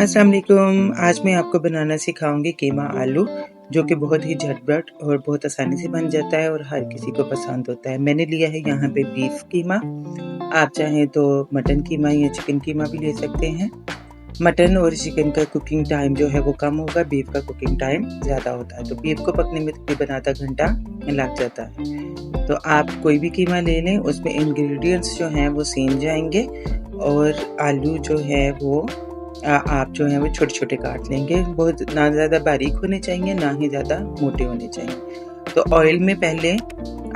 अस्सलाम वालेकुम। आज मैं आपको बनाना सिखाऊंगी कीमा आलू, जो कि बहुत ही झटपट और बहुत आसानी से बन जाता है और हर किसी को पसंद होता है। मैंने लिया है यहाँ पे बीफ कीमा। आप चाहें तो मटन कीमा या चिकन कीमा भी ले सकते हैं। मटन और चिकन का कुकिंग टाइम जो है वो कम होगा, बीफ का कुकिंग टाइम ज़्यादा होता है। तो बीफ को पकने में तकरीबन आधा घंटा लग जाता है। तो आप कोई भी कीमा ले लें, उसमें इंग्रेडिएंट्स जो हैं वो सेम जाएंगे और आलू जो है वो आप जो है वो छोटे-छोटे काट लेंगे। बहुत ना ज़्यादा बारीक होने चाहिए, ना ही ज़्यादा मोटे होने चाहिए। तो ऑयल में पहले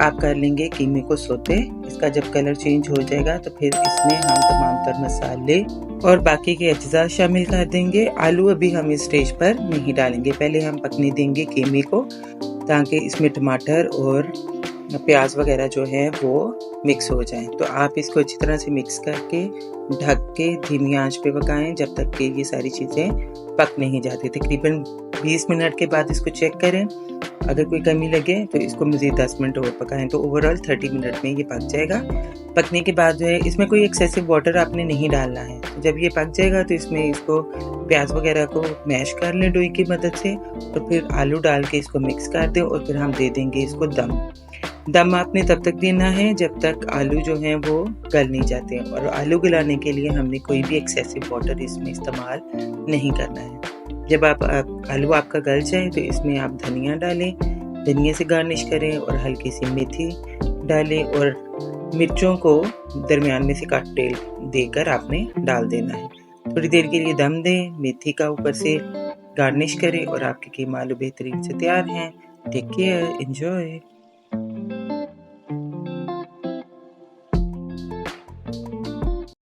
आप कर लेंगे कीमे को सोते। इसका जब कलर चेंज हो जाएगा तो फिर इसमें हम तमाम तर मसाले और बाकी के अज्जा शामिल कर देंगे। आलू अभी हम इस स्टेज पर नहीं डालेंगे, पहले हम पकने देंगे कीमे को, ताकि इसमें टमाटर और प्याज वगैरह जो है वो मिक्स हो जाएं। तो आप इसको अच्छी तरह से मिक्स करके ढक के धीमी आंच पे पकाएं जब तक कि ये सारी चीज़ें पक नहीं जाती। तकरीबन 20 मिनट के बाद इसको चेक करें, अगर कोई कमी लगे तो इसको मज़ीद 10 मिनट और पकाएं। तो ओवरऑल 30 मिनट में ये पक जाएगा। पकने के बाद जो है इसमें कोई एक्सेसिव वाटर आपने नहीं डालना है। तो जब ये पक जाएगा तो इसमें इसको प्याज वगैरह को मैश कर लें डोई की मदद से, तो फिर आलू डाल के इसको मिक्स कर दें और फिर हम दे देंगे इसको दम आपने तब तक देना है जब तक आलू जो हैं वो गल नहीं जाते। और आलू गलाने के लिए हमने कोई भी एक्सेसिव वाटर इसमें इस्तेमाल नहीं करना है। जब आलू आपका गल जाए तो इसमें आप धनिया डालें, धनिया से गार्निश करें और हल्की सी मेथी डालें और मिर्चों को दरमियान में से काट देकर आपने डाल देना है। थोड़ी देर के लिए दम दें, मेथी का ऊपर से गार्निश करें और आपके कीमा आलू बेहतरीन से तैयार हैं। Take care, enjoy.